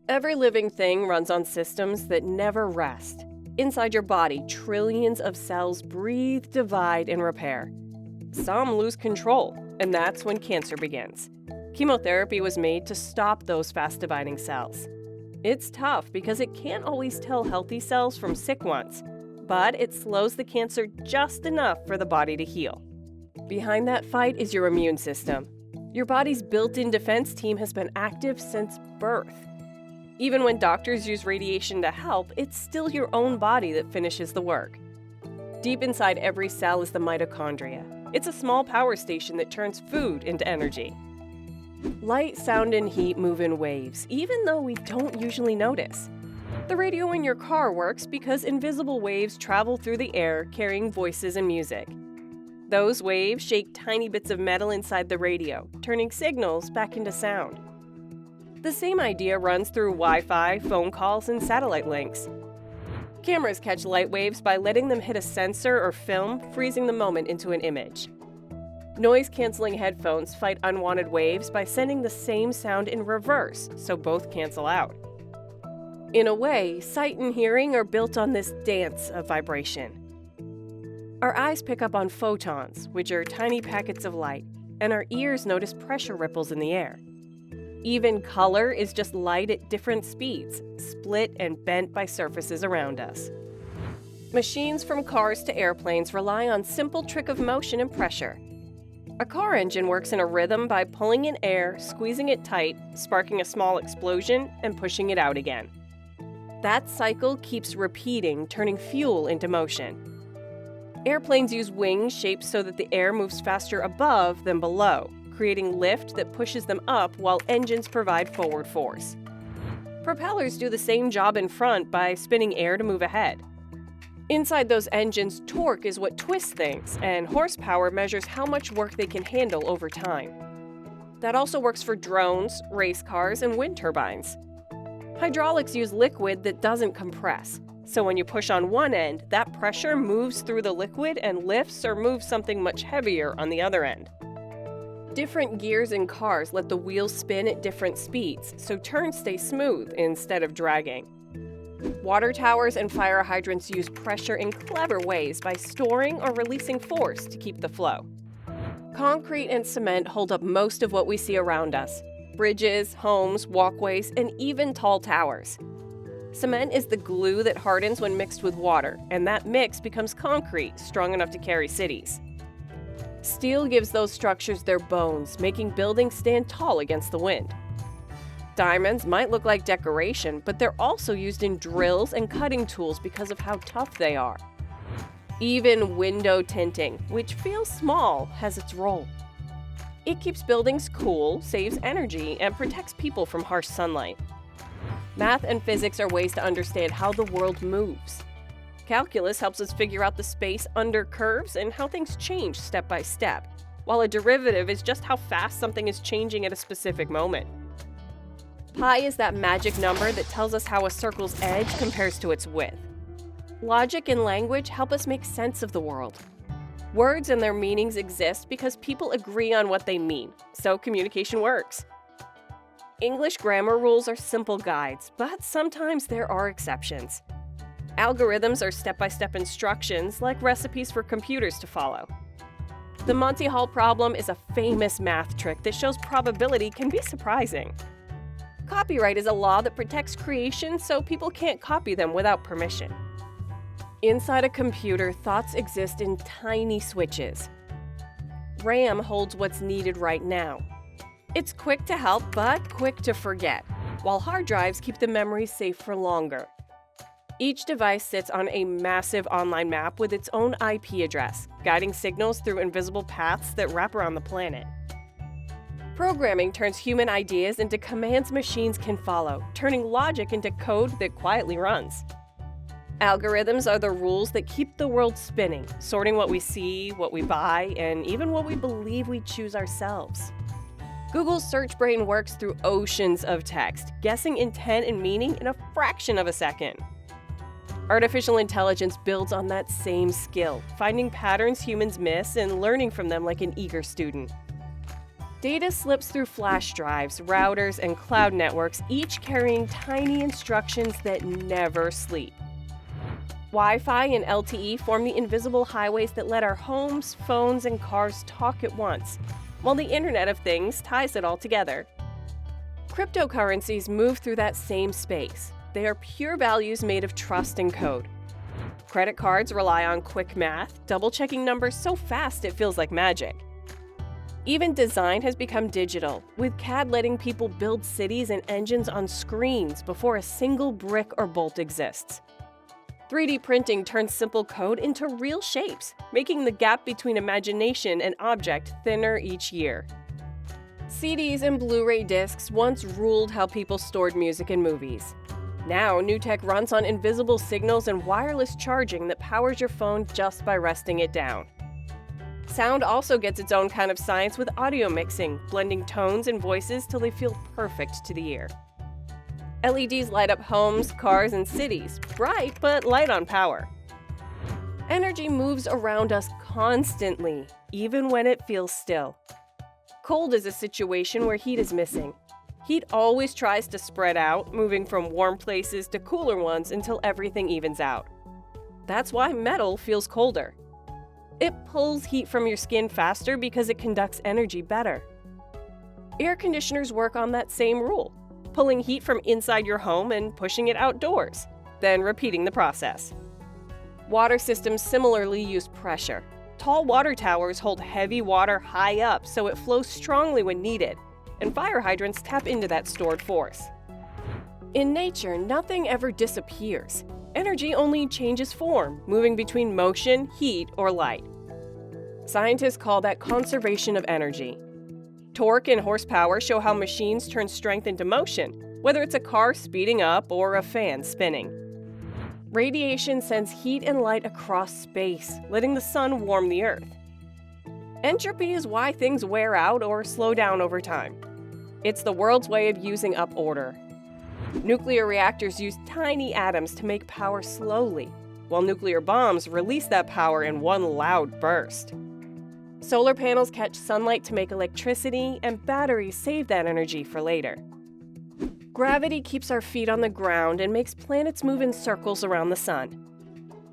Every living thing runs on systems that never rest. Inside your body, trillions of cells breathe, divide, and repair. Some lose control, and that's when cancer begins. Chemotherapy was made to stop those fast-dividing cells. It's tough because it can't always tell healthy cells from sick ones, but it slows the cancer just enough for the body to heal. Behind that fight is your immune system. Your body's built-in defense team has been active since birth. Even when doctors use radiation to help, it's still your own body that finishes the work. Deep inside every cell is the mitochondria. It's a small power station that turns food into energy. Light, sound, and heat move in waves, even though we don't usually notice. The radio in your car works because invisible waves travel through the air carrying voices and music. Those waves shake tiny bits of metal inside the radio, turning signals back into sound. The same idea runs through Wi-Fi, phone calls, and satellite links. Cameras catch light waves by letting them hit a sensor or film, freezing the moment into an image. Noise-canceling headphones fight unwanted waves by sending the same sound in reverse, so both cancel out. In a way, sight and hearing are built on this dance of vibration. Our eyes pick up on photons, which are tiny packets of light, and our ears notice pressure ripples in the air. Even color is just light at different speeds, split and bent by surfaces around us. Machines from cars to airplanes rely on simple trick of motion and pressure. A car engine works in a rhythm by pulling in air, squeezing it tight, sparking a small explosion, and pushing it out again. That cycle keeps repeating, turning fuel into motion. Airplanes use wings shaped so that the air moves faster above than below, creating lift that pushes them up while engines provide forward force. Propellers do the same job in front by spinning air to move ahead. Inside those engines, torque is what twists things, and horsepower measures how much work they can handle over time. That also works for drones, race cars, and wind turbines. Hydraulics use liquid that doesn't compress, so when you push on one end, that pressure moves through the liquid and lifts or moves something much heavier on the other end. Different gears in cars let the wheels spin at different speeds, so turns stay smooth instead of dragging. Water towers and fire hydrants use pressure in clever ways by storing or releasing force to keep the flow. Concrete and cement hold up most of what we see around us: bridges, homes, walkways, and even tall towers. Cement is the glue that hardens when mixed with water, and that mix becomes concrete strong enough to carry cities. Steel gives those structures their bones, making buildings stand tall against the wind. Diamonds might look like decoration, but they're also used in drills and cutting tools because of how tough they are. Even window tinting, which feels small, has its role. It keeps buildings cool, saves energy, and protects people from harsh sunlight. Math and physics are ways to understand how the world moves. Calculus helps us figure out the space under curves and how things change step by step, while a derivative is just how fast something is changing at a specific moment. Pi is that magic number that tells us how a circle's edge compares to its width. Logic and language help us make sense of the world. Words and their meanings exist because people agree on what they mean, so communication works. English grammar rules are simple guides, but sometimes there are exceptions. Algorithms are step-by-step instructions, like recipes for computers to follow. The Monty Hall problem is a famous math trick that shows probability can be surprising. Copyright is a law that protects creation so people can't copy them without permission. Inside a computer, thoughts exist in tiny switches. RAM holds what's needed right now. It's quick to help, but quick to forget, while hard drives keep the memory safe for longer. Each device sits on a massive online map with its own IP address, guiding signals through invisible paths that wrap around the planet. Programming turns human ideas into commands machines can follow, turning logic into code that quietly runs. Algorithms are the rules that keep the world spinning, sorting what we see, what we buy, and even what we believe we choose ourselves. Google's search brain works through oceans of text, guessing intent and meaning in a fraction of a second. Artificial intelligence builds on that same skill, finding patterns humans miss and learning from them like an eager student. Data slips through flash drives, routers, and cloud networks, each carrying tiny instructions that never sleep. Wi-Fi and LTE form the invisible highways that let our homes, phones, and cars talk at once, while the Internet of Things ties it all together. Cryptocurrencies move through that same space. They are pure values made of trust and code. Credit cards rely on quick math, double-checking numbers so fast it feels like magic. Even design has become digital, with CAD letting people build cities and engines on screens before a single brick or bolt exists. 3D printing turns simple code into real shapes, making the gap between imagination and object thinner each year. CDs and Blu-ray discs once ruled how people stored music and movies. Now, new tech runs on invisible signals and wireless charging that powers your phone just by resting it down. Sound also gets its own kind of science with audio mixing, blending tones and voices till they feel perfect to the ear. LEDs light up homes, cars, and cities, bright but light on power. Energy moves around us constantly, even when it feels still. Cold is a situation where heat is missing. Heat always tries to spread out, moving from warm places to cooler ones until everything evens out. That's why metal feels colder. It pulls heat from your skin faster because it conducts energy better. Air conditioners work on that same rule, pulling heat from inside your home and pushing it outdoors, then repeating the process. Water systems similarly use pressure. Tall water towers hold heavy water high up so it flows strongly when needed, and fire hydrants tap into that stored force. In nature, nothing ever disappears. Energy only changes form, moving between motion, heat, or light. Scientists call that conservation of energy. Torque and horsepower show how machines turn strength into motion, whether it's a car speeding up or a fan spinning. Radiation sends heat and light across space, letting the sun warm the Earth. Entropy is why things wear out or slow down over time. It's the world's way of using up order. Nuclear reactors use tiny atoms to make power slowly, while nuclear bombs release that power in one loud burst. Solar panels catch sunlight to make electricity, and batteries save that energy for later. Gravity keeps our feet on the ground and makes planets move in circles around the sun.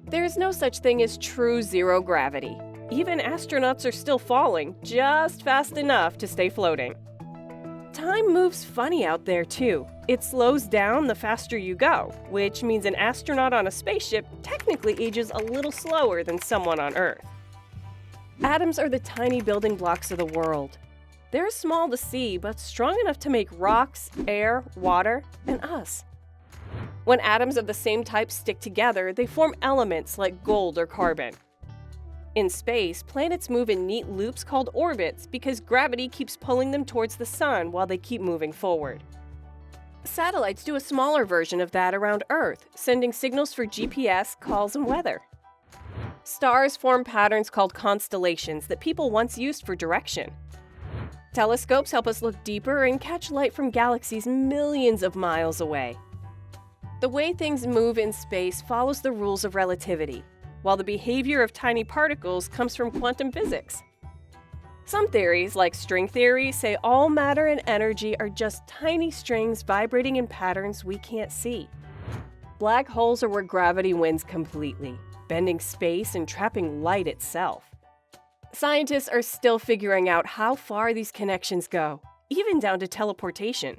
There is no such thing as true zero gravity. Even astronauts are still falling, just fast enough to stay floating. Time moves funny out there, too. It slows down the faster you go, which means an astronaut on a spaceship technically ages a little slower than someone on Earth. Atoms are the tiny building blocks of the world. They're small to see, but strong enough to make rocks, air, water, and us. When atoms of the same type stick together, they form elements like gold or carbon. In space, planets move in neat loops called orbits because gravity keeps pulling them towards the sun while they keep moving forward. Satellites do a smaller version of that around Earth, sending signals for GPS, calls, and weather. Stars form patterns called constellations that people once used for direction. Telescopes help us look deeper and catch light from galaxies millions of miles away. The way things move in space follows the rules of relativity, while the behavior of tiny particles comes from quantum physics. Some theories, like string theory, say all matter and energy are just tiny strings vibrating in patterns we can't see. Black holes are where gravity wins completely, bending space and trapping light itself. Scientists are still figuring out how far these connections go, even down to teleportation.